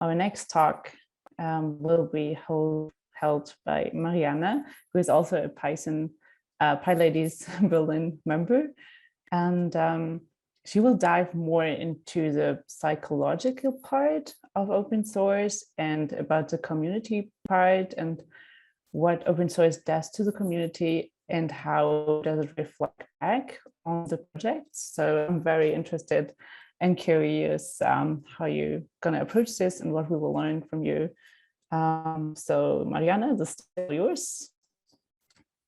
our next talk will be held by Marianne, who is also a PyLadiesBerlin member. And she will dive more into the psychological part of open source and about the community part and what open source does to the community and how does it reflect back on the projects. So I'm very interested and curious how you're going to approach this and what we will learn from you. So Marianne, the stage is yours.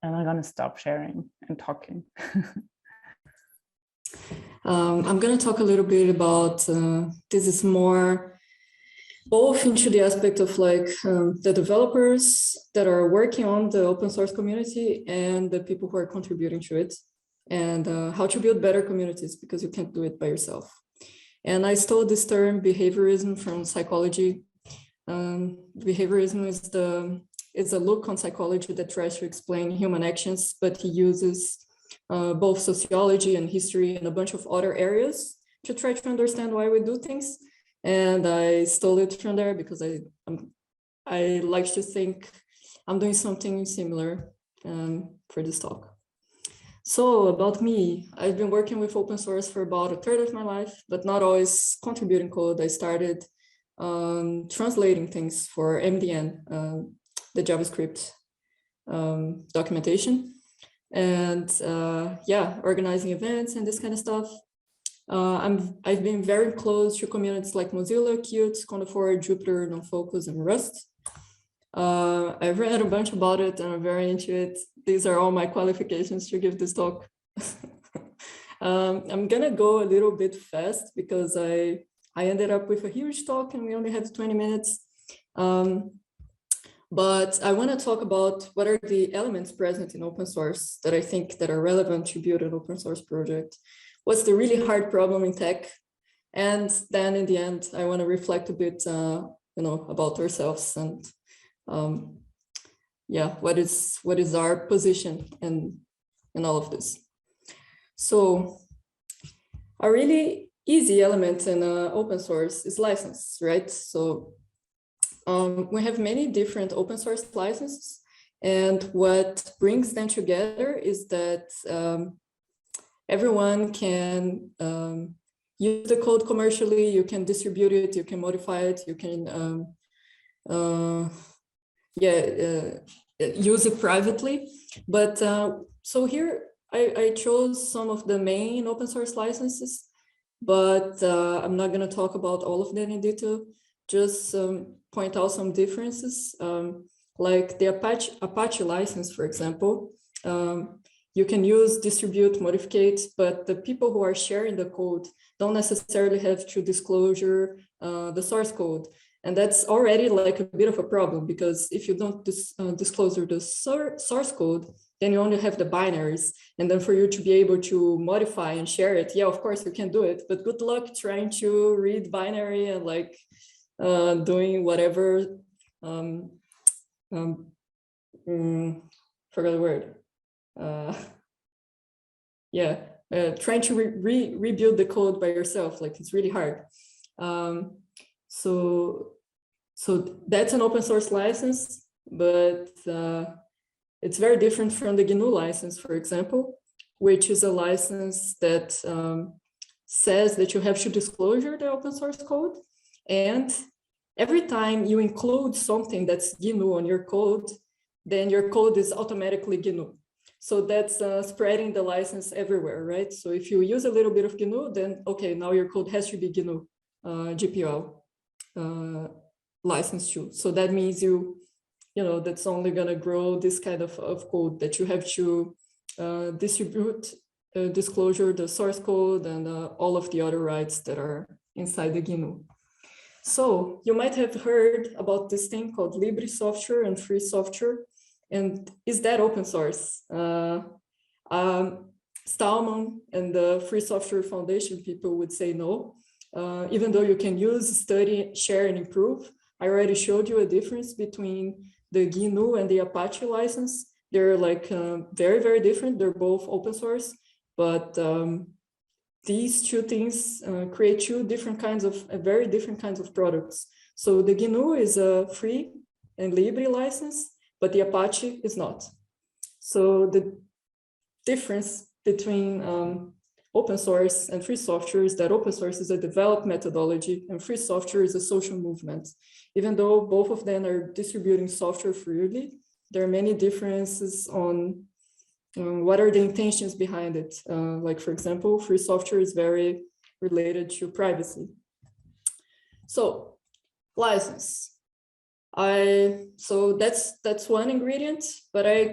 And I'm going to stop sharing and talking. I'm going to talk a little bit about, this is more both into the aspect of like the developers that are working on the open source community and the people who are contributing to it, and how to build better communities, because you can't do it by yourself. And I stole this term behaviorism from psychology. Behaviorism is a look on psychology that tries to explain human actions, but he uses both sociology and history and a bunch of other areas to try to understand why we do things. And I stole it from there because I like to think I'm doing something similar for this talk. So about me, I've been working with open source for about a third of my life, but not always contributing code. I started translating things for MDN, the JavaScript documentation, and yeah, organizing events and this kind of stuff. I've been very close to communities like Mozilla, Qt, Conda4, Jupyter, NoFocus, and Rust. I've read a bunch about it and I'm very into it. These are all my qualifications to give this talk. I'm gonna go a little bit fast because I ended up with a huge talk and we only have 20 minutes. But I want to talk about what are the elements present in open source that I think that are relevant to build an open source project. What's the really hard problem in tech? And then in the end, I want to reflect a bit, about ourselves and yeah, what is our position in all of this. So a really easy element in open source is license, right? So we have many different open source licenses, and what brings them together is that everyone can use the code commercially, you can distribute it, you can modify it, you can use it privately. But so here I chose some of the main open source licenses, but I'm not going to talk about all of them in detail, just point out some differences, like the Apache license, for example. You can use, distribute, modificate, but the people who are sharing the code don't necessarily have to disclosure the source code. And that's already like a bit of a problem, because if you don't disclosure the source code, then you only have the binaries. And then for you to be able to modify and share it, yeah, of course you can do it, but good luck trying to read binary and like doing whatever, forgot the word. Trying to rebuild the code by yourself, like it's really hard. So that's an open source license, but it's very different from the GNU license, for example, which is a license that says that you have to disclosure the open source code. And every time you include something that's GNU on your code, then your code is automatically GNU. So that's spreading the license everywhere, right? So if you use a little bit of GNU, then okay, now your code has to be GNU GPL license too. So that means that's only gonna grow this kind of code that you have to distribute, disclosure, the source code, and all of the other rights that are inside the GNU. So you might have heard about this thing called LIBRE software and free software. And is that open source? Stallman and the Free Software Foundation people would say no. Even though you can use, study, share, and improve. I already showed you a difference between the GNU and the Apache license. They're like very, very different. They're both open source, but these two things create two different kinds of, very different kinds of products. So the GNU is a free and LIBRE license, but the Apache is not. So the difference between open source and free software is that open source is a developed methodology and free software is a social movement. Even though both of them are distributing software freely, there are many differences on what are the intentions behind it. Like, for example, free software is very related to privacy. So license. So that's one ingredient, but I'm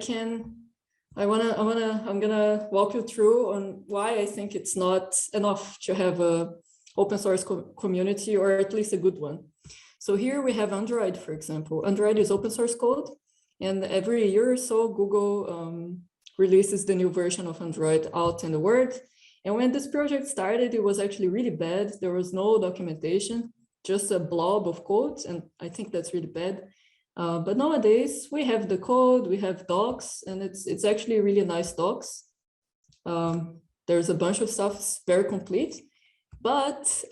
gonna walk you through on why I think it's not enough to have a open source community, or at least a good one. So here we have Android, for example. Android is open source code, and every year or so, Google releases the new version of Android out in the world. And when this project started, it was actually really bad. There was no documentation, just a blob of code, and I think that's really bad. But nowadays we have the code, we have docs, and it's actually really nice docs. There's a bunch of stuff, it's very complete. But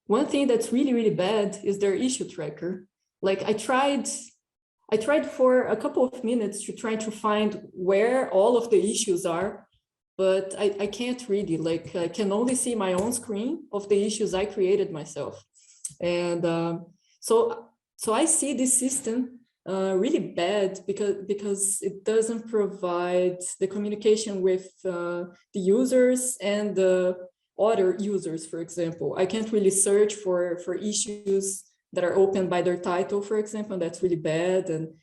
one thing that's really, really bad is their issue tracker. Like I tried for a couple of minutes to try to find where all of the issues are, but I can't really, like I can only see my own screen of the issues I created myself. And so I see this system really bad because it doesn't provide the communication with the users and the other users, for example. I can't really search for issues that are open by their title, for example, and that's really bad. And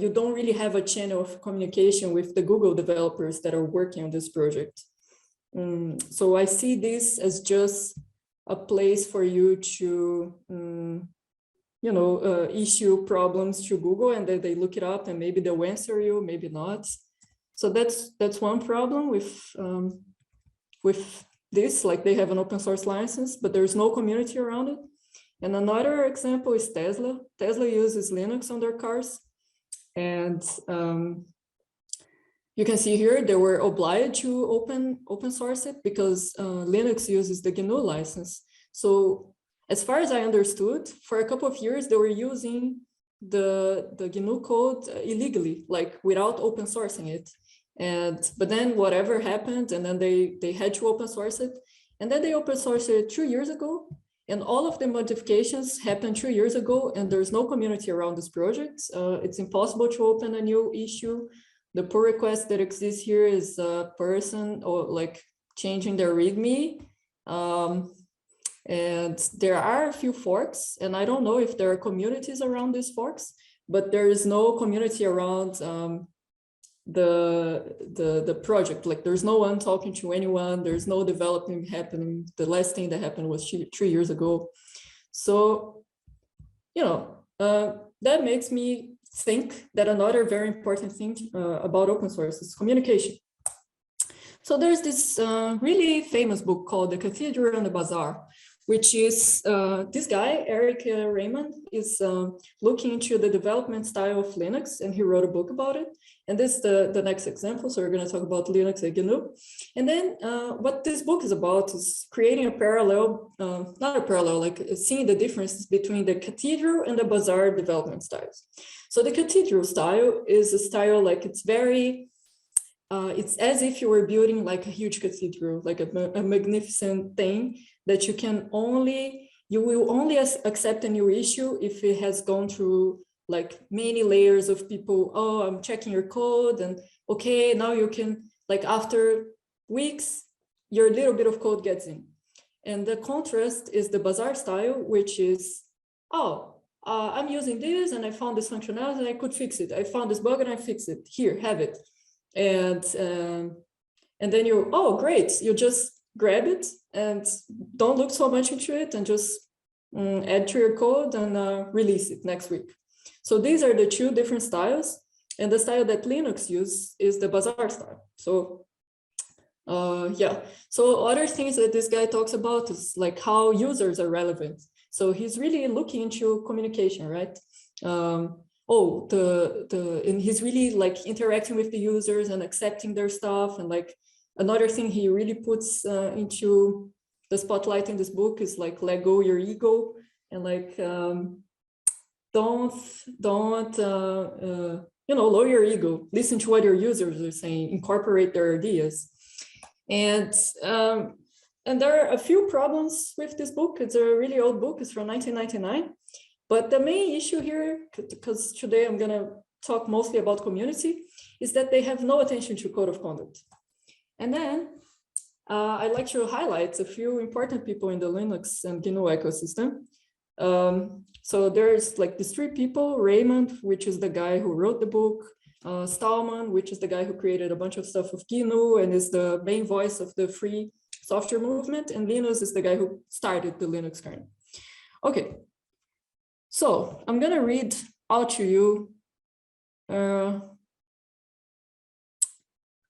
you don't really have a channel of communication with the Google developers that are working on this project. So I see this as just a place for you to issue problems to Google, and then they look it up and maybe they'll answer you, maybe not. So that's one problem with this, like they have an open source license, but there's no community around it. And another example is Tesla. Tesla uses Linux on their cars. And you can see here, they were obliged to open source it because Linux uses the GNU license. So as far as I understood, for a couple of years, they were using the GNU code illegally, like without open sourcing it. But then whatever happened, and then they had to open source it. And then they open sourced it 2 years ago. And all of the modifications happened 2 years ago, and there's no community around this project. It's impossible to open a new issue. The pull request that exists here is a person or like changing their README. And there are a few forks, and I don't know if there are communities around these forks, but there is no community around the project. Like there's no one talking to anyone, there's no developing happening. The last thing that happened was 3 years ago. So that makes me think that another very important thing about open source is communication. So there's this really famous book called The Cathedral and the Bazaar, which is this guy, Eric Raymond, is looking into the development style of Linux, and he wrote a book about it. And this is the next example. So we're going to talk about Linux and GNU. And then what this book is about is creating a parallel, not a parallel, like seeing the differences between the Cathedral and the Bazaar development styles. So the Cathedral style is a style like it's very, it's as if you were building like a huge cathedral, like a magnificent thing that you will only accept a new issue if it has gone through like many layers of people. Oh, I'm checking your code, and okay, now you can, like after weeks, your little bit of code gets in. And the contrast is the Bazaar style, which is, I'm using this and I found this functionality and I could fix it. I found this bug and I fixed it. Here, have it. And then you, oh, great. You just grab it and don't look so much into it and just add to your code and release it next week. So these are the two different styles. And the style that Linux uses is the Bazaar style. So yeah. So other things that this guy talks about is like how users are relevant. So he's really looking into communication, right? And he's really like interacting with the users and accepting their stuff. And like another thing he really puts into the spotlight in this book is like let go your ego and like don't lower your ego, listen to what your users are saying, incorporate their ideas. And there are a few problems with this book. It's a really old book, it's from 1999. But the main issue here, because today I'm gonna talk mostly about community, is that they have no attention to code of conduct. And then I'd like to highlight a few important people in the Linux and GNU ecosystem. So there's like these three people: Raymond, which is the guy who wrote the book; Stallman, which is the guy who created a bunch of stuff with GNU and is the main voice of the free software movement; and Linus is the guy who started the Linux kernel. Okay, so I'm gonna read out to you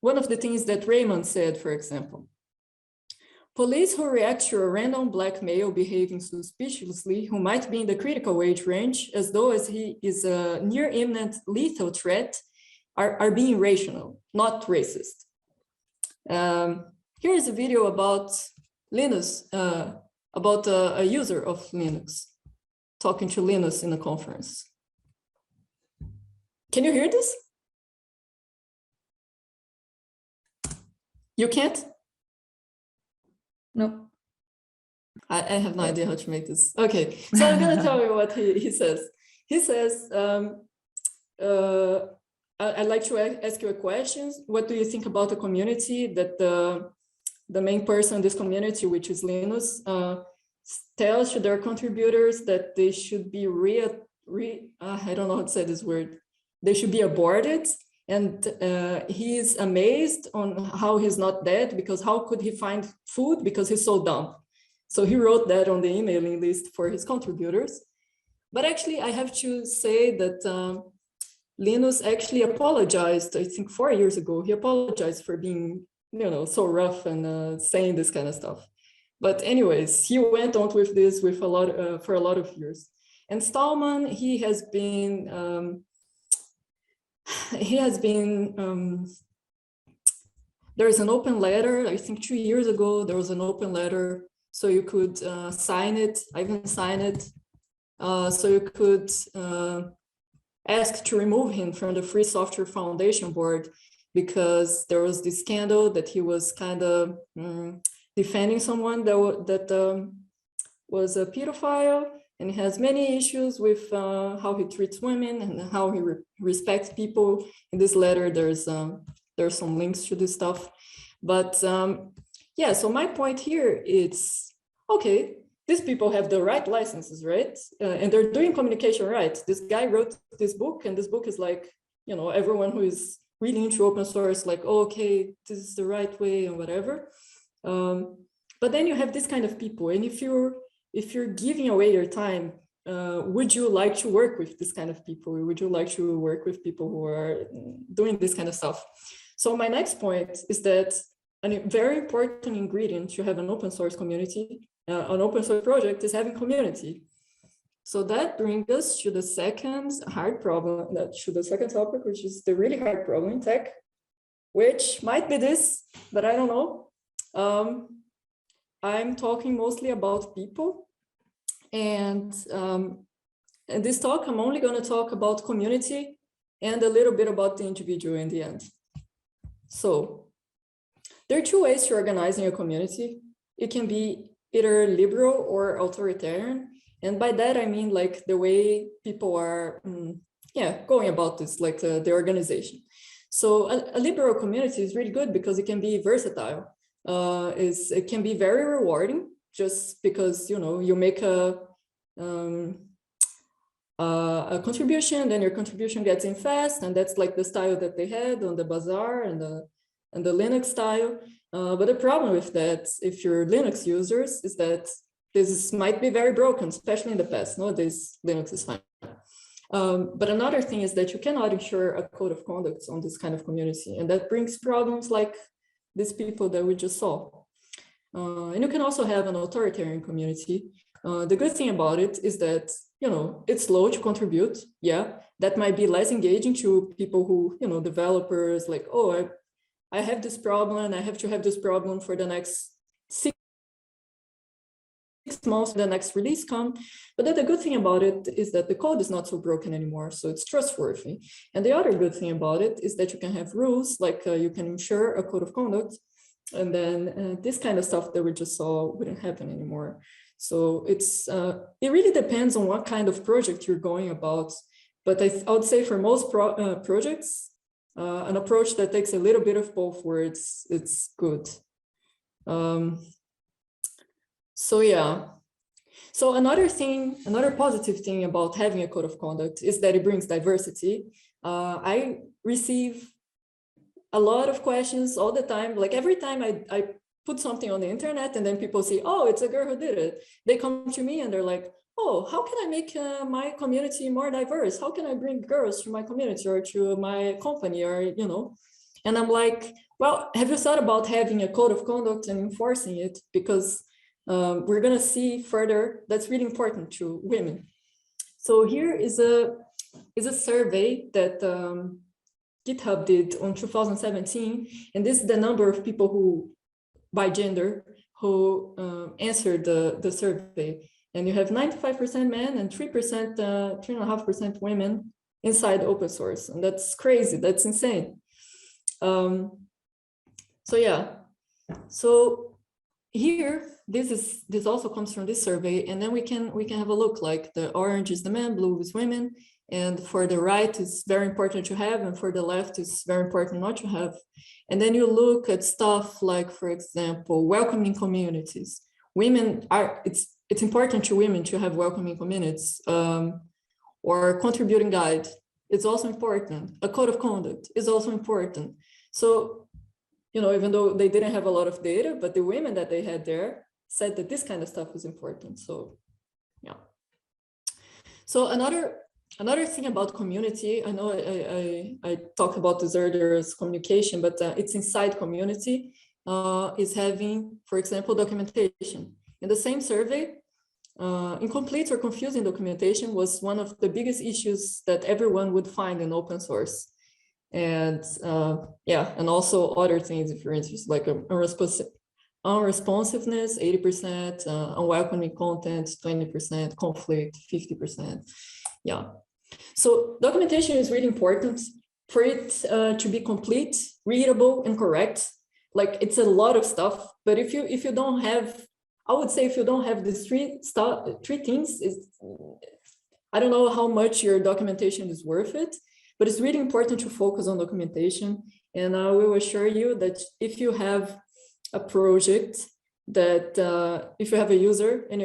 one of the things that Raymond said, for example. Police who react to a random black male behaving suspiciously, who might be in the critical age range, as though as he is a near imminent lethal threat, are being rational, not racist. Here is a video about Linus, about a user of Linux, talking to Linus in a conference. Can you hear this? You can't? No. I have no idea how to make this. Okay, so I'm gonna tell you what he says. He says, I'd like to ask you a question. What do you think about a community that the main person in this community, which is Linus, tells to their contributors that they should be I don't know how to say this word. They should be aborted. And he's amazed on how he's not dead, because how could he find food? Because he's so dumb. So he wrote that on the emailing list for his contributors. But actually, I have to say that Linus actually apologized, I think 4 years ago. He apologized for being, so rough and saying this kind of stuff. But anyways, he went on with this with for a lot of years. And Stallman, he has been there's an open letter. I think 2 years ago, there was an open letter, so you could sign it. I even signed it. So you could ask to remove him from the Free Software Foundation board, because there was this scandal that he was kind of defending someone that was a pedophile. And he has many issues with how he treats women and how he respects people. In this letter, there's some links to this stuff. But yeah, so my point here is, okay, these people have the right licenses, right? And they're doing communication right. This guy wrote this book, and this book is like, everyone who is really into open source, like, oh, okay, this is the right way and whatever. But then you have this kind of people. And if you're giving away your time, would you like to work with this kind of people? Would you like to work with people who are doing this kind of stuff? So my next point is that a very important ingredient to have an open source community, an open source project, is having community. So that brings us to the second hard problem, to the second topic, which is the really hard problem in tech, which might be this, but I don't know. I'm talking mostly about people, and in this talk, I'm only going to talk about community and a little bit about the individual in the end. So there are two ways to organizing a community. It can be either liberal or authoritarian, and by that I mean like the way people are, going about this, like the organization. So a liberal community is really good because it can be versatile. It can be very rewarding, just because you make a contribution, then your contribution gets in fast, and that's like the style that they had on the Bazaar and the Linux style. But the problem with that, if you're Linux users, is that this might be very broken, especially in the past. Nowadays, Linux is fine. But another thing is that you cannot ensure a code of conduct on this kind of community, and that brings problems like these people that we just saw. And you can also have an authoritarian community. The good thing about it is that, it's slow to contribute. Yeah, that might be less engaging to people who, developers, like, oh, I have this problem, I have to have this problem for the next 6 months, the next release come. But then the good thing about it is that the code is not so broken anymore, so it's trustworthy. And the other good thing about it is that you can have rules, like you can ensure a code of conduct, and then this kind of stuff that we just saw wouldn't happen anymore. So it's it really depends on what kind of project you're going about. But I would say for most projects, an approach that takes a little bit of both words, it's good. So yeah. So another positive thing about having a code of conduct is that it brings diversity. I receive a lot of questions all the time. Like every time I put something on the internet and then people say, oh, it's a girl who did it. They come to me and they're like, oh, how can I make my community more diverse? How can I bring girls to my community or to my company, or, you know? And I'm like, well, have you thought about having a code of conduct and enforcing it? Because we're gonna see further, that's really important to women. So here is a survey that GitHub did on 2017, and this is the number of people who, by gender, who answered the survey. And you have 95% men and 3.5% women inside open source, and that's crazy. That's insane. So yeah. So here, this also comes from this survey, and then we can have a look. Like the orange is the men, blue is women. And for the right, it's very important to have, and for the left, it's very important not to have. And then you look at stuff like, for example, welcoming communities. Women are, it's important to women to have welcoming communities, or contributing guide. It's also important. A code of conduct is also important. So, you know, even though they didn't have a lot of data, but the women that they had there said that this kind of stuff was important. So, yeah. So another thing about community, I know I talked about this earlier as communication, but it's inside community, is having, for example, documentation. In the same survey, incomplete or confusing documentation was one of the biggest issues that everyone would find in open source. And yeah, and also other things, if you're interested, like unresponsiveness, 80%, unwelcoming content, 20%, conflict, 50%. Yeah. So documentation is really important for it to be complete, readable, and correct. Like it's a lot of stuff, but if you don't have, I would say if you don't have these three things, I don't know how much your documentation is worth it, but it's really important to focus on documentation. And I will assure you that if you have a project that, if you have a user and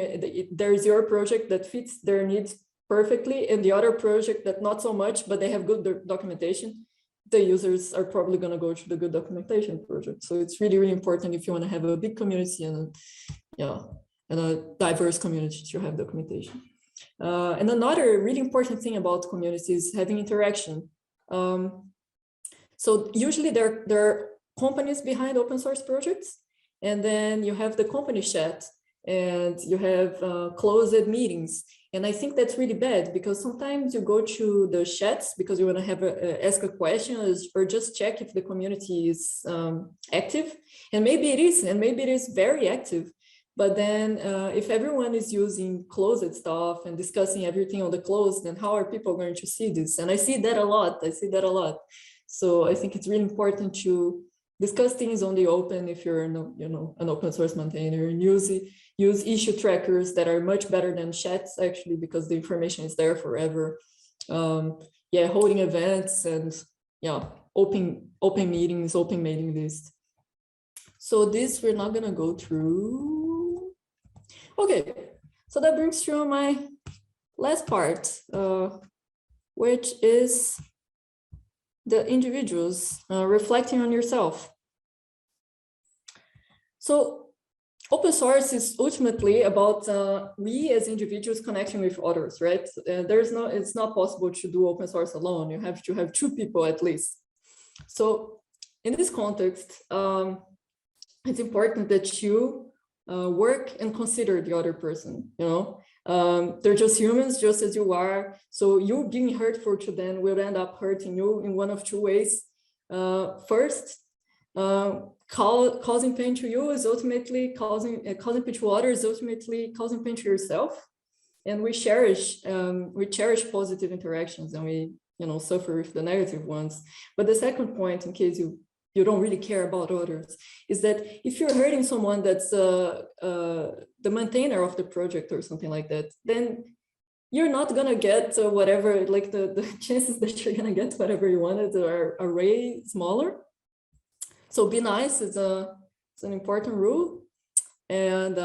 there is your project that fits their needs perfectly, and the other project that not so much, but they have good documentation, the users are probably going to go to the good documentation project. So it's really, really important if you want to have a big community and a diverse community to have documentation. And another really important thing about communities is having interaction. So usually there are companies behind open source projects, and then you have the company chat, and you have closed meetings. And I think that's really bad, because sometimes you go to the chats because you want to have ask a question or just check if the community is active. And maybe it is, and maybe it is very active. But then if everyone is using closed stuff and discussing everything on the closed, then how are people going to see this? And I see that a lot. So I think it's really important to discuss things on the open if you're an open source maintainer, and use issue trackers that are much better than chats, actually, because the information is there forever. Yeah, holding events and open meetings, open mailing list. So this we're not gonna go through. Okay, so that brings to my last part, which is the individuals reflecting on yourself. So open source is ultimately about we as individuals connecting with others, right? It's not possible to do open source alone. You have to have two people at least. So in this context, it's important that you work and consider the other person, they're just humans, just as you are. So you being hurtful to them will end up hurting you in one of two ways. First, causing pain to you is ultimately causing pain to others, ultimately causing pain to yourself. And we cherish positive interactions, and we suffer with the negative ones. But the second point, in case you don't really care about others, is that if you're hurting someone that's the maintainer of the project or something like that, then you're not gonna get whatever, like the chances that you're gonna get whatever you wanted are way smaller. So be nice is an important rule. And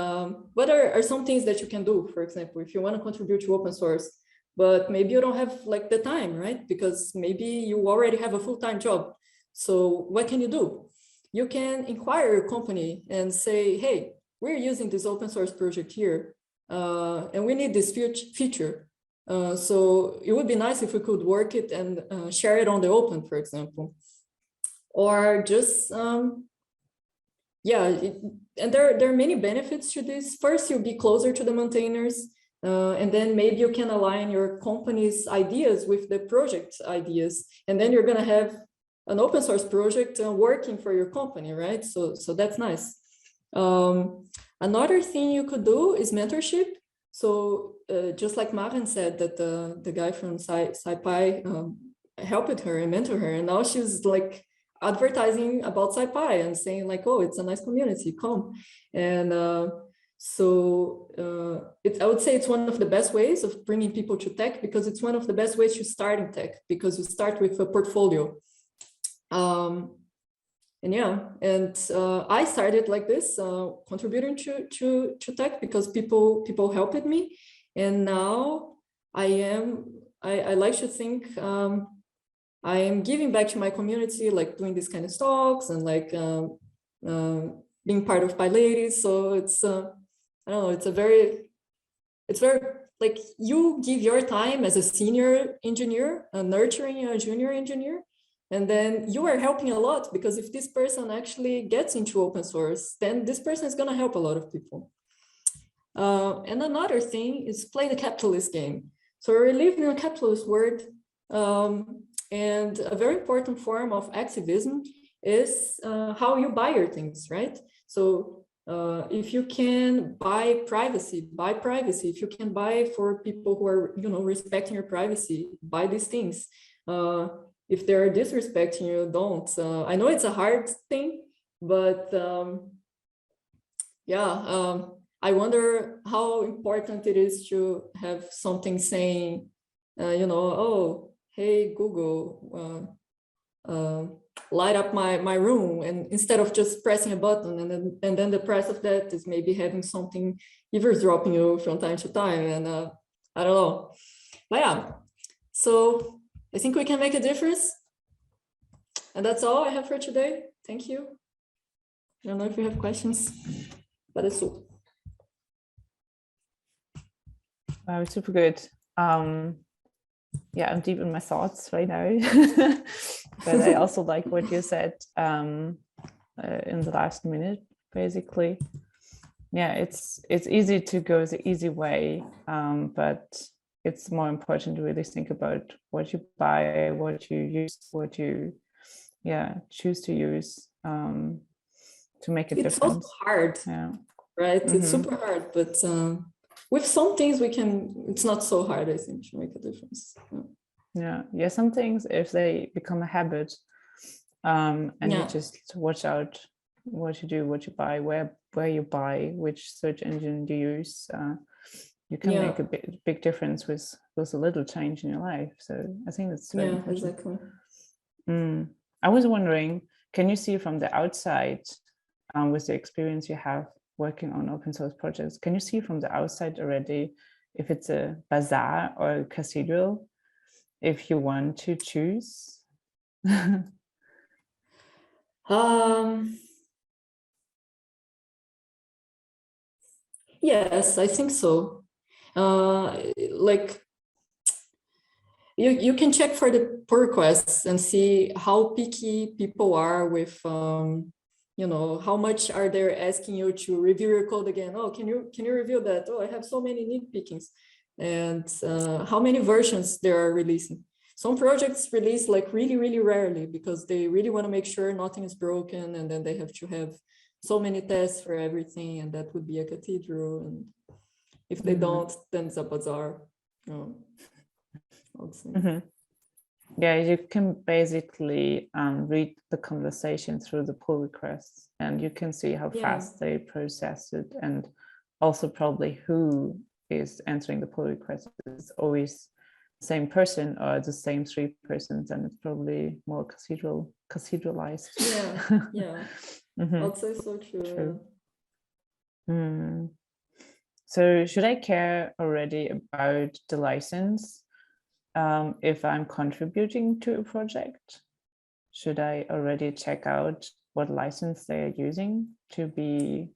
what are some things that you can do? For example, if you want to contribute to open source, but maybe you don't have like the time, right? Because maybe you already have a full-time job. So what can you do? You can inquire your company and say, hey, we're using this open source project here, and we need this feature. So it would be nice if we could work it and share it on the open, for example. Or just, and there are many benefits to this. First, you'll be closer to the maintainers, and then maybe you can align your company's ideas with the project's ideas, and then you're going to have an open source project working for your company, right? So that's nice. Another thing you could do is mentorship. So just like Maren said, that the guy from SciPy helped her and mentored her, and now she's like advertising about SciPy and saying like, oh, it's a nice community, come. And I would say it's one of the best ways of bringing people to tech, because it's one of the best ways to start in tech, because you start with a portfolio. I started like this, contributing to tech because people helped me. And now I like to think I am giving back to my community, like doing this kind of talks and like being part of PyLadies. So it's, I don't know, it's very like you give your time as a senior engineer, nurturing a junior engineer, and then you are helping a lot, because if this person actually gets into open source, then this person is going to help a lot of people. And another thing is play the capitalist game. So we live in a capitalist world. And a very important form of activism is how you buy your things, right? So if you can buy privacy, buy privacy. If you can buy for people who are, respecting your privacy, buy these things. If they're disrespecting you, don't. I know it's a hard thing, but I wonder how important it is to have something saying, oh, hey, Google, light up my room, and instead of just pressing a button, and then the price of that is maybe having something eavesdropping you from time to time, and I don't know. But yeah, so I think we can make a difference. And that's all I have for today. Thank you. I don't know if you have questions, but it's all. Wow, super good. Yeah, I'm deep in my thoughts right now, but I also like what you said in the last minute, basically. Yeah, it's easy to go the easy way, but it's more important to really think about what you buy, what you use, what you choose to use to make a difference. It's also hard, right? Mm-hmm. It's super hard, but with some things it's not so hard, I think, to make a difference. Yeah, some things, if they become a habit, and you just watch out what you do, what you buy, where you buy, which search engine you use, you can make a big difference with a little change in your life. So I think that's very important. Exactly. I was wondering, can you see from the outside, with the experience you have working on open source projects, can you see from the outside already if it's a bazaar or a cathedral, if you want to choose? Yes, I think so. Like you can check for the pull requests and see how picky people are with how much are they asking you to review your code again? Oh, can you review that? Oh, I have so many nitpickings. And how many versions they are releasing. some projects release like really, really rarely because they really want to make sure nothing is broken, and then they have to have so many tests for everything, and that would be a cathedral. And if they don't, then it's a bazaar. I would say. Yeah, you can basically read the conversation through the pull requests, and you can see how fast they process it, and also probably who is answering the pull request. It's always the same person or the same 3 persons, and it's probably more cathedralized. Yeah. I'd say so too. So should I care already about the license? If I'm contributing to a project, should I already check out what license they are using to be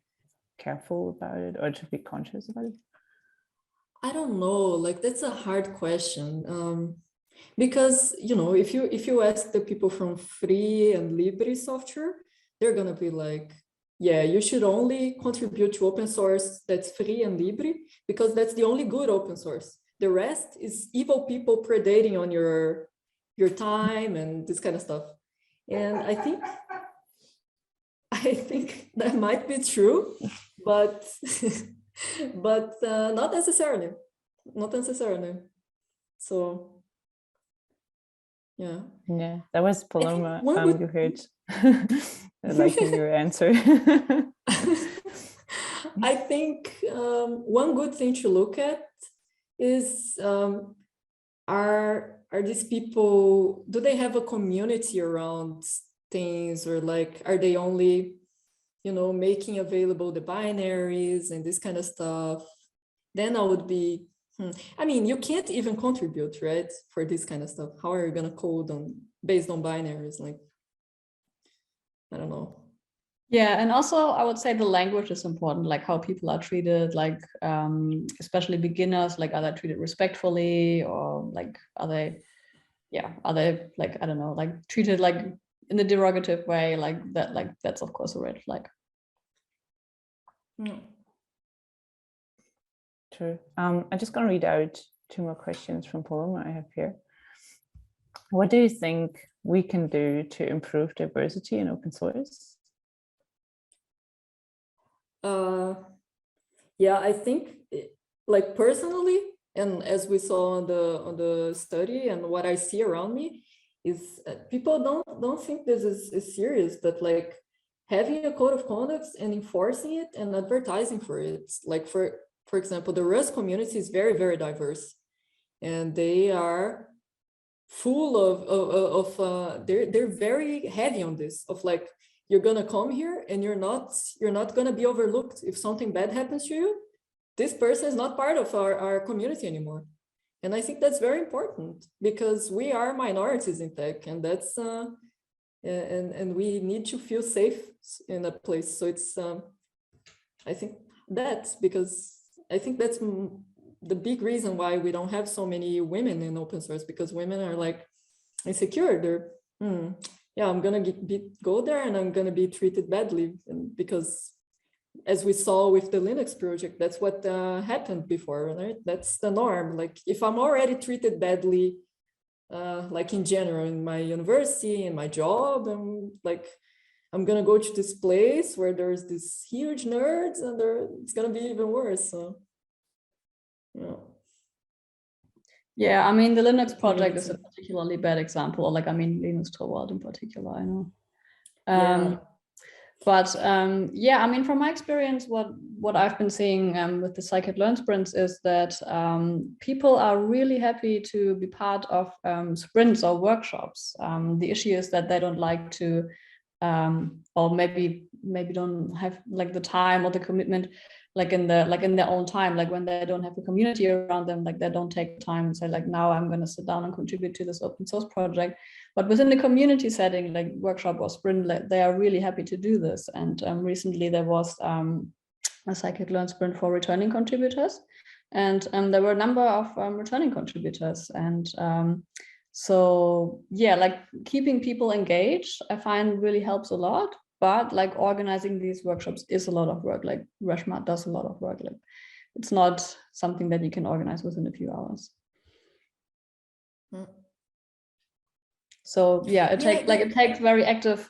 careful about it or to be conscious about it? I don't know, like that's a hard question. Because, you know, if you ask the people from Free and LIBRE software, they're gonna be like, yeah, you should only contribute to open source that's free and LIBRE because that's the only good open source. The rest is evil people predating on your time and this kind of stuff. And I think that might be true, but but not necessarily. So yeah, that was Paloma. You heard like in your answer. I think one good thing to look at is are these people, do they have a community around things, or like are they only, you know, making available the binaries and this kind of stuff? Then I would be I mean, you can't even contribute, right, for this kind of stuff. How are you gonna code based on binaries? Like, I don't know. Yeah, and also I would say the language is important, like how people are treated, like especially beginners, like are they treated respectfully, or like are they like, I don't know, like treated like in a derogative way, like that's of course a red flag. True. I'm just going to read out 2 more questions from Paloma I have here. What do you think we can do to improve diversity in open source? Yeah, I think, like personally, and as we saw on the study and what I see around me, is people don't think this is serious, but like having a code of conduct and enforcing it and advertising for it. Like for example, the Rust community is very, very diverse, and they are full of they're very heavy on this, of like, you're gonna come here and you're not gonna be overlooked. If something bad happens to you, this person is not part of our community anymore. And I think that's very important because we are minorities in tech, and that's and we need to feel safe in a place. So it's I think that's the big reason why we don't have so many women in open source, because women are like insecure. They're yeah, I'm gonna go there and I'm gonna be treated badly, and because as we saw with the Linux project, that's what happened before, right? That's the norm. Like if I'm already treated badly, like in general in my university, in my job, I'm gonna go to this place where there's this huge nerds, and it's gonna be even worse. So yeah. Yeah, I mean, the Linux project is a particularly bad example, or like, I mean, Linux Torvald in particular, I know. But yeah, I mean, from my experience, what I've been seeing with the scikit-learn sprints is that people are really happy to be part of sprints or workshops. The issue is that they don't like to, or maybe don't have like the time or the commitment, like in their own time, like when they don't have a community around them, like they don't take time and say like, now I'm going to sit down and contribute to this open source project. But within the community setting, like workshop or sprint, like, they are really happy to do this. And recently there was a scikit-learn sprint for returning contributors, and there were a number of returning contributors. And so yeah, like keeping people engaged, I find really helps a lot. But like organizing these workshops is a lot of work. Like Reshma does a lot of work. Like it's not something that you can organize within a few hours. So yeah, it takes very active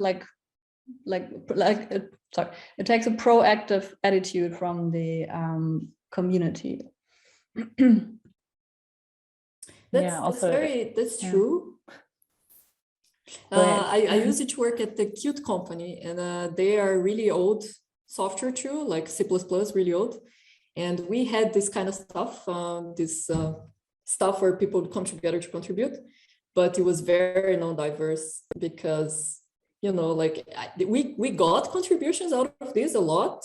it takes a proactive attitude from the community. That's true. I used to work at the Qt company, and they are really old software too, like C++, really old. And we had this kind of stuff, stuff where people would come together to contribute, but it was very non-diverse because, you know, like we got contributions out of this a lot,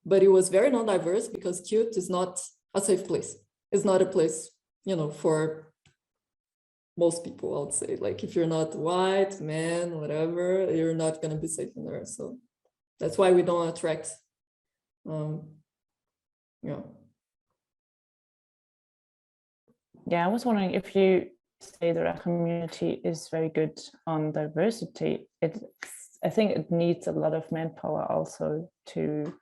but it was very non-diverse because Qt is not a safe place. It's not a place, you know, for most people, I would say. Like if you're not white, man, whatever, you're not going to be safe in there. So that's why we don't attract, Yeah, I was wondering if you say that our community is very good on diversity, I think it needs a lot of manpower also to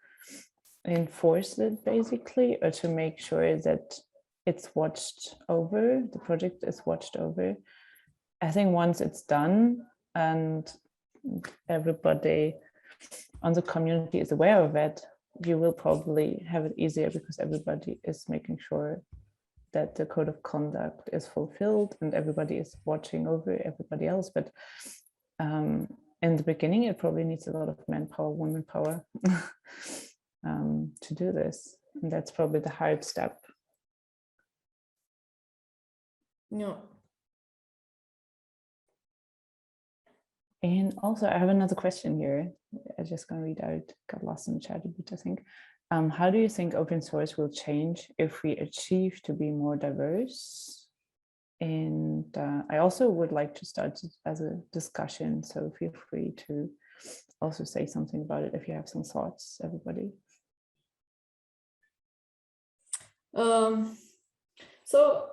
enforce it basically, or to make sure that it's watched over, the project is watched over. I think once it's done and everybody on the community is aware of it, you will probably have it easier because everybody is making sure that the code of conduct is fulfilled and everybody is watching over everybody else. But in the beginning, it probably needs a lot of manpower, woman power to do this. And that's probably the hard step. Yeah. And also, I have another question here. I'm just going to read out, got lost in the chat a bit, I think. How do you think open source will change if we achieve to be more diverse? And I also would like to start as a discussion, so feel free to also say something about it if you have some thoughts, everybody. So,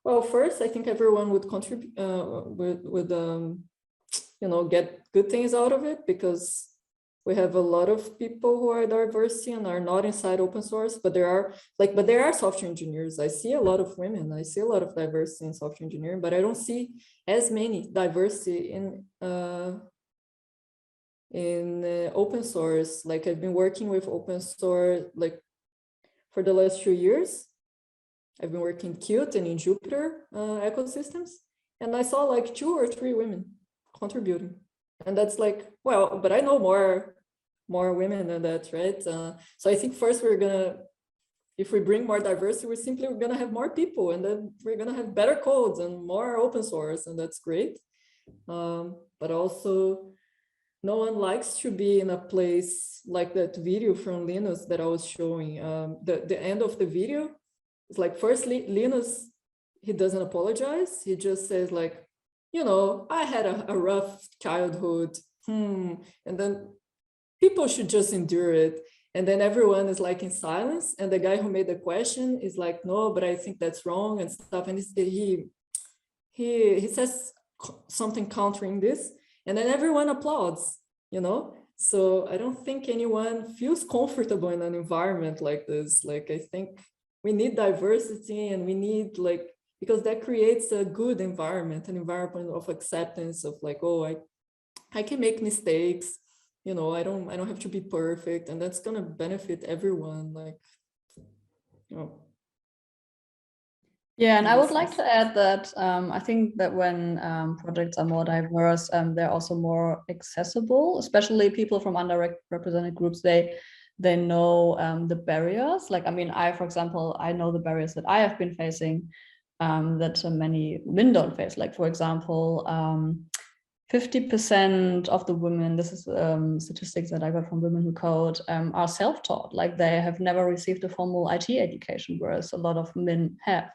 well, first, I think everyone would contribute, you know, get good things out of it, because we have a lot of people who are diverse and are not inside open source, but there are software engineers. I see a lot of women. I see a lot of diversity in software engineering, but I don't see as many diversity in open source. Like I've been working with open source like for the last 2 years. I've been working in Qt and in Jupyter ecosystems, and I saw like 2 or 3 women contributing. And that's like, well, but I know more women than that, right? So I think first if we bring more diversity, we're gonna have more people, and then we're gonna have better codes and more open source, and that's great. But also, no one likes to be in a place like that video from Linus that I was showing. The end of the video is like, firstly, Linus, he doesn't apologize. He just says like, you know, I had a rough childhood, and then people should just endure it. And then everyone is like in silence, and the guy who made the question is like, no, but I think that's wrong and stuff. And he says something countering this, and then everyone applauds, you know? So I don't think anyone feels comfortable in an environment like this. Like, I think we need diversity, and we need like, because that creates a good environment, an environment of acceptance of like, oh, I can make mistakes, you know, I don't have to be perfect, and that's gonna benefit everyone, like, you know. Yeah, and I would like to add that I think that when projects are more diverse, they're also more accessible, especially people from underrepresented groups. They know the barriers. Like, I mean, for example, I know the barriers that I have been facing that many women don't face. Like, for example, 50% of the women, this is statistics that I got from Women Who Code, are self-taught. Like, they have never received a formal IT education, whereas a lot of men have.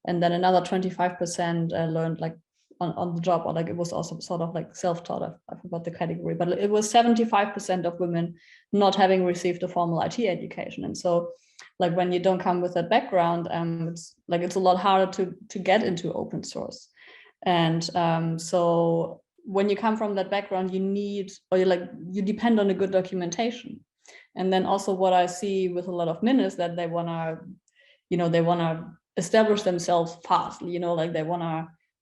And then another 25% learned like on the job, or like it was also sort of like self-taught. I forgot the category, but it was 75% of women not having received a formal IT education. And so, like, when you don't come with that background, it's a lot harder to get into open source. And so when you come from that background, you depend on a good documentation. And then also what I see with a lot of men is that they wanna establish themselves fast, you know, like they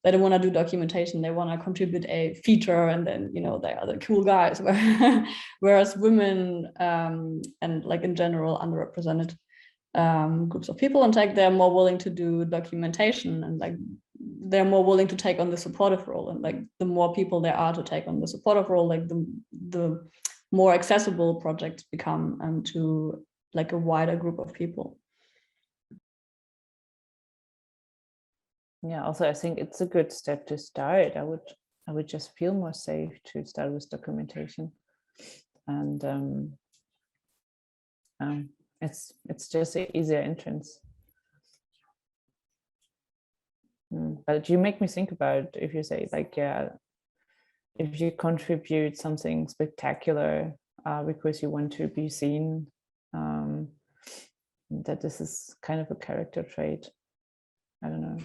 they don't want to do documentation. They want to contribute a feature, and then, you know, they are the cool guys. Whereas women and like in general underrepresented groups of people in tech, they're more willing to do documentation, and like they're more willing to take on the supportive role. And like the more people there are to take on the supportive role, like the more accessible projects become to like a wider group of people. Yeah, also I think it's a good step to start. I would just feel more safe to start with documentation, and it's just an easier entrance. But you make me think about, if you say like, yeah, if you contribute something spectacular because you want to be seen, that this is kind of a character trait. I don't know.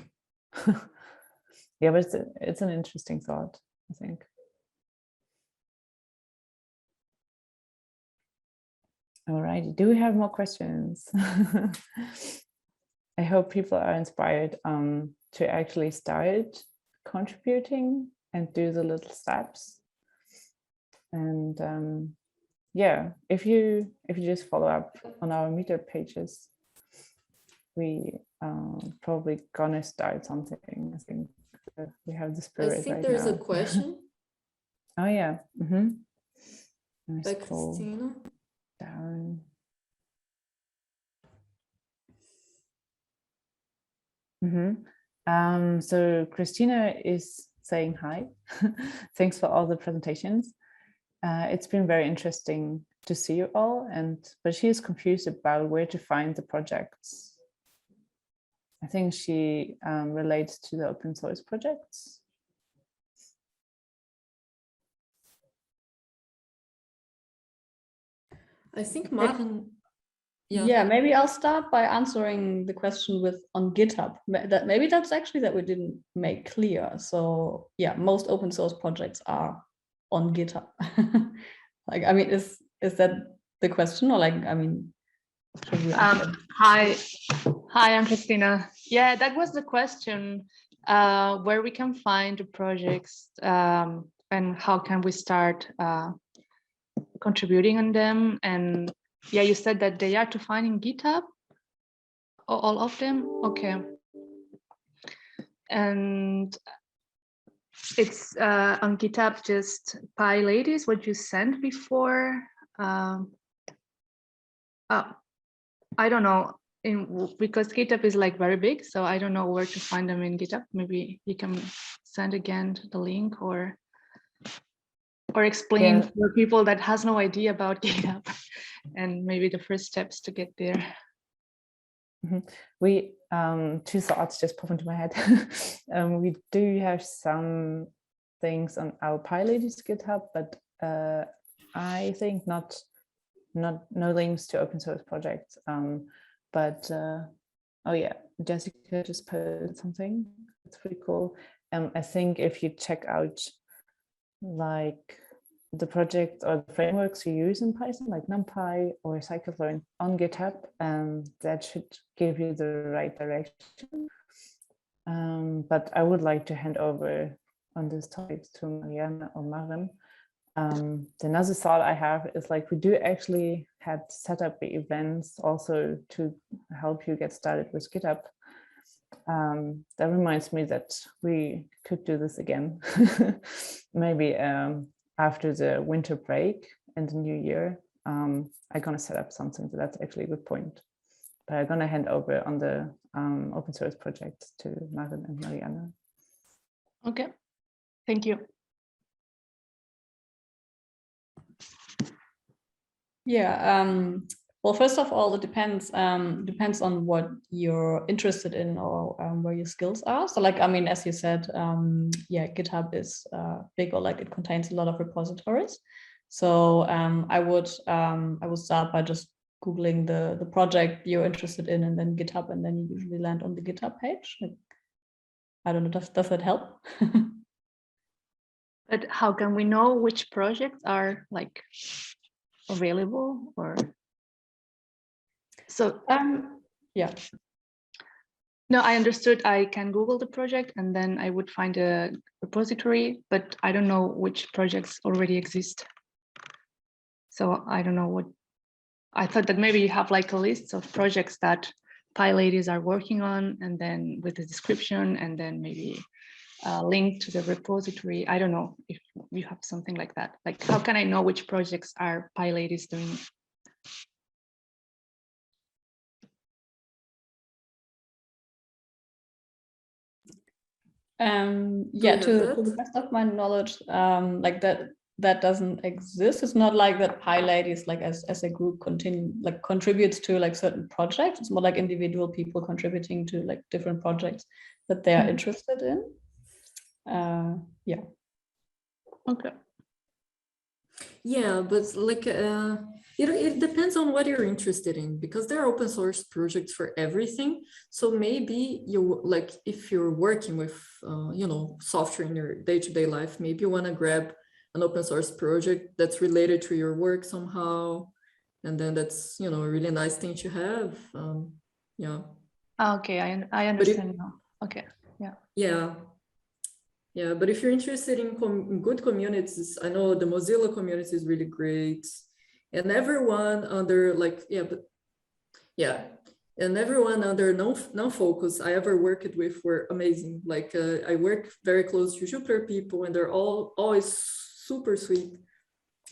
Yeah, but it's an interesting thought, I think. All right, do we have more questions? I hope people are inspired to actually start contributing and do the little steps. And yeah, if you just follow up on our Meetup pages, we probably gonna start something. I think we have the spirit. I think right there's now. a question. Oh yeah. By Christina. Down. So Christina is saying hi. Thanks for all the presentations. It's been very interesting to see you all, but she is confused about where to find the projects. I think she relates to the open source projects. I think Martin. Yeah, maybe I'll start by answering the question with on GitHub. Maybe that's actually that we didn't make clear. So yeah, most open source projects are on GitHub. Like, I mean, is that the question, or like, I mean, hi, I'm Christina. Yeah, that was the question, where we can find the projects and how can we start contributing on them. And yeah, you said that they are to find in GitHub, all of them. Okay. And it's on GitHub, just PyLadies, what you sent before. I don't know, because GitHub is like very big, so I don't know where to find them in GitHub. Maybe you can send again the link or explain for people that has no idea about GitHub and maybe the first steps to get there. We two thoughts just pop into my head. We do have some things on our PyLadies GitHub, but I think no links to open source projects. But oh yeah, Jessica just posted something. It's pretty cool. I think if you check out like the project or the frameworks you use in Python, like NumPy or scikit-learn on GitHub, that should give you the right direction. But I would like to hand over on this topic to Marianne or Maren. Another thought I have is like, we do actually had set up the events also to help you get started with GitHub. That reminds me that we could do this again. Maybe after the winter break and the new year, I'm gonna set up something. So that's actually a good point. But I'm gonna hand over on the open source project to Maren and Marianne. Okay, thank you. Yeah, well, first of all, it depends on what you're interested in or where your skills are. So like, I mean, as you said, yeah, GitHub is big, or like it contains a lot of repositories. So I would start by just Googling the project you're interested in, and then GitHub, and then you usually land on the GitHub page. Like, I don't know, does that help? But how can we know which projects are like available? Or so yeah, No, I understood. I can Google the project and then I would find a repository, but I don't know which projects already exist. So I don't know what, I thought that maybe you have like a list of projects that PyLadies are working on, and then with the description, and then maybe a link to the repository. I don't know if you have something like that. Like, how can I know which projects are PyLadies doing? Yeah, to the best of my knowledge, like that doesn't exist. It's not like that PyLadies like as a group contributes to like certain projects. It's more like individual people contributing to like different projects that they are interested in. Yeah. Okay. Yeah, but like it depends on what you're interested in, because there are open source projects for everything. So maybe you like, if you're working with software in your day-to-day life, maybe you want to grab an open source project that's related to your work somehow, and then that's a really nice thing to have. Yeah. Okay, I understand now. Okay. Yeah. Yeah, but if you're interested in good communities, I know the Mozilla community is really great, and everyone under and everyone under non-focus I ever worked with were amazing. Like I work very close to Jupyter people, and they're always super sweet,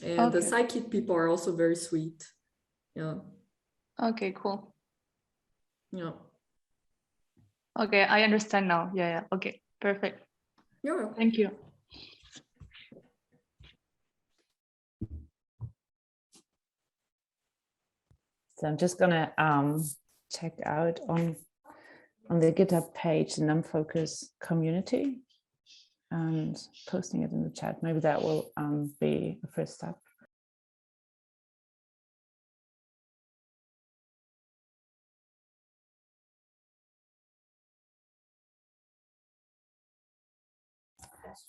and the Scikit people are also very sweet. Yeah. Okay, cool. Yeah. Okay, I understand now. Yeah. Okay, perfect. Yeah. Thank you. So I'm just gonna check out on the GitHub page the non-focus community and posting it in the chat. Maybe that will be the first step.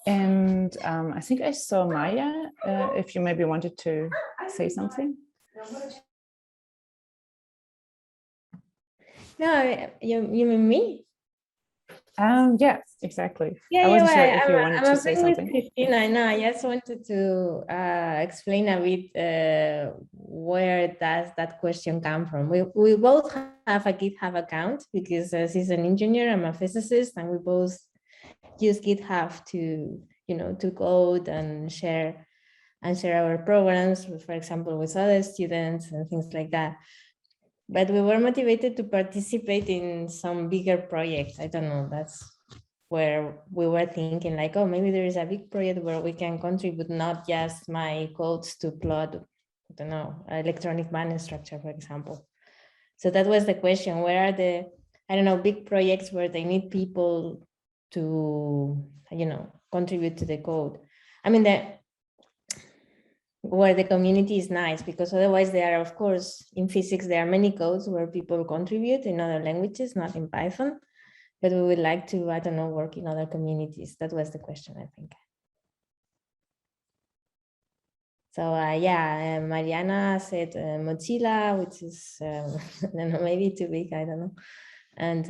And I think I saw Maya, if you maybe wanted to say something. No, you mean me? Yeah, exactly. Yeah, I wasn't sure well, if you wanted to say something. Christina, no, I just wanted to explain a bit where does that question come from. We both have a GitHub account because she's an engineer, I'm a physicist, and we both use GitHub to to code and share our programs, for example, with other students and things like that. But we were motivated to participate in some bigger projects. I don't know, that's where we were thinking like, oh, maybe there is a big project where we can contribute not just my codes to plot, I don't know, electronic band structure, for example. So that was the question, where are the, I don't know, big projects where they need people to, contribute to the code. I mean, where the community is nice, because otherwise there are, of course, in physics, there are many codes where people contribute in other languages, not in Python, but we would like to, I don't know, work in other communities. That was the question, I think. So yeah, Mariana said Mozilla, which is, I don't know, maybe too big, I don't know. And,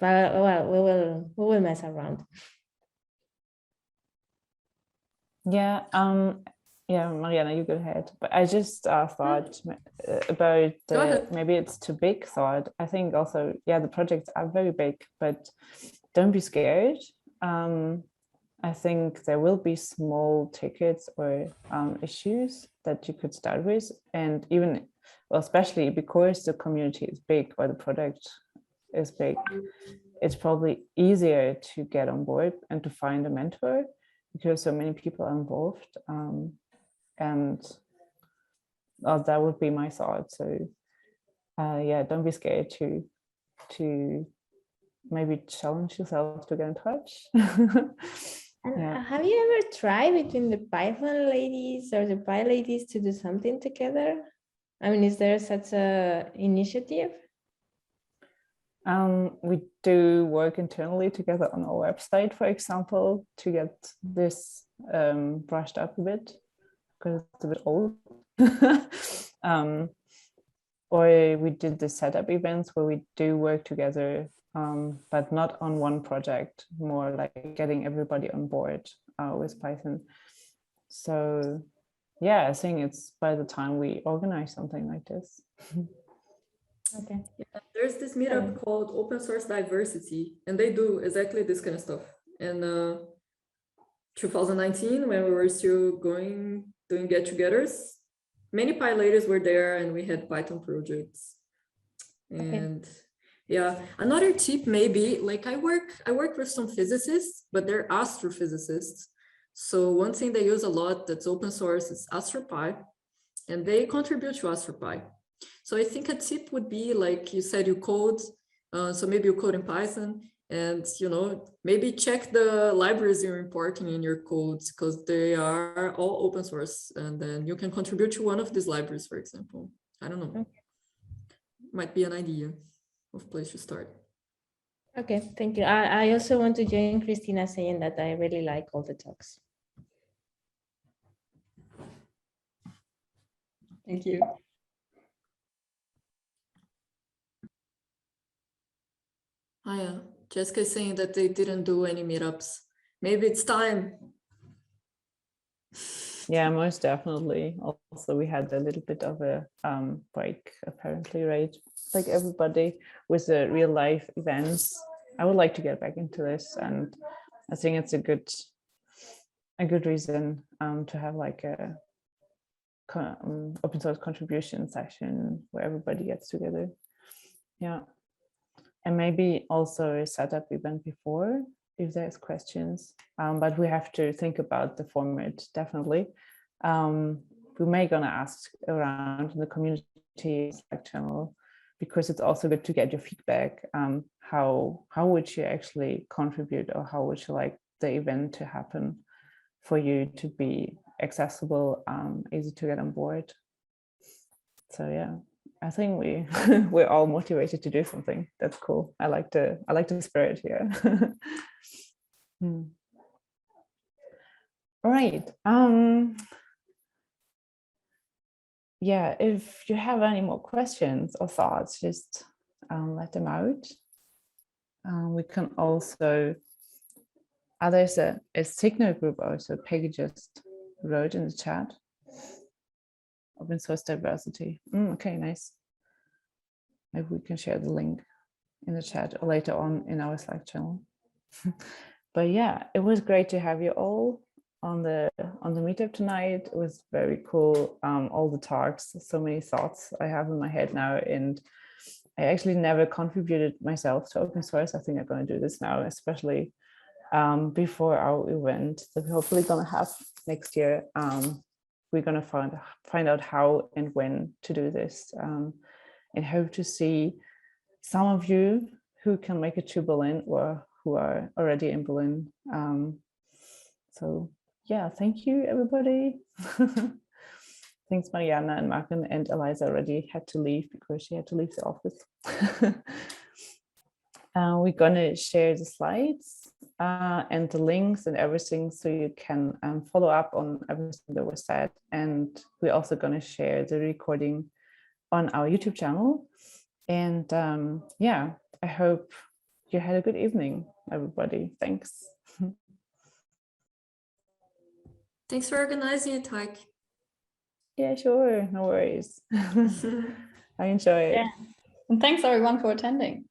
but well, we will mess around. Yeah, yeah, Mariana, you go ahead. But I just thought about maybe it's too big thought. I think also, yeah, the projects are very big, but don't be scared. I think there will be small tickets or issues that you could start with. And even, well, especially because the community is big or the product is big, it's probably easier to get on board and to find a mentor, because so many people are involved, and that would be my thought. So yeah, don't be scared to maybe challenge yourself to get in touch. Yeah. Have you ever tried between the PyLadies or the PyLadies to do something together? I mean, is there such a initiative? We do work internally together on our website, for example, to get this brushed up a bit, because it's a bit old. or we did the setup events where we do work together, but not on one project, more like getting everybody on board with Python. So yeah, I think it's by the time we organize something like this. Okay. Yeah, there's this meetup called Open Source Diversity, and they do exactly this kind of stuff. And 2019, when we were still doing get-togethers, many PyLadies were there, and we had Python projects. And yeah, another tip maybe, like I work with some physicists, but they're astrophysicists. So one thing they use a lot that's open source is AstroPy, and they contribute to AstroPy. So I think a tip would be, like you said, you code, so maybe you code in Python, and maybe check the libraries you're importing in your codes, because they are all open source, and then you can contribute to one of these libraries, for example. I don't know. Might be an idea of place to start. Okay, thank you. I also want to join Christina saying that I really like all the talks. Thank you. Oh yeah, Jessica is saying that they didn't do any meetups. Maybe it's time. Yeah, most definitely. Also, we had a little bit of a break, apparently, right? Like everybody with the real life events. I would like to get back into this, and I think it's a good reason to have like a open source contribution session where everybody gets together. Yeah, and maybe also a setup event before if there's questions, but we have to think about the format, definitely. We may gonna ask around in the community Slack channel, because it's also good to get your feedback. How would you actually contribute, or how would you like the event to happen for you to be accessible, easy to get on board? So yeah, I think we're all motivated to do something. That's cool. I like the spirit here. All right. Yeah, if you have any more questions or thoughts, just let them out. We can also, there's a signal group also, Peggy just wrote in the chat. Open source diversity. Okay, nice. Maybe we can share the link in the chat or later on in our Slack channel. But yeah, it was great to have you all on the meetup tonight. It was very cool. All the talks, so many thoughts I have in my head now, and I actually never contributed myself to open source. I think I'm going to do this now, especially before our event that we're hopefully going to have next year. We're going to find out how and when to do this, and hope to see some of you who can make it to Berlin or who are already in Berlin. So yeah, thank you, everybody. Thanks, Mariana and Martin, and Eliza already had to leave because she had to leave the office. We're gonna share the slides and the links and everything, so you can follow up on everything that was said. And we're also gonna share the recording on our YouTube channel. And yeah, I hope you had a good evening, everybody. Thanks. Thanks for organizing it, Heike. Yeah, sure, no worries. I enjoy it. Yeah. And thanks everyone for attending.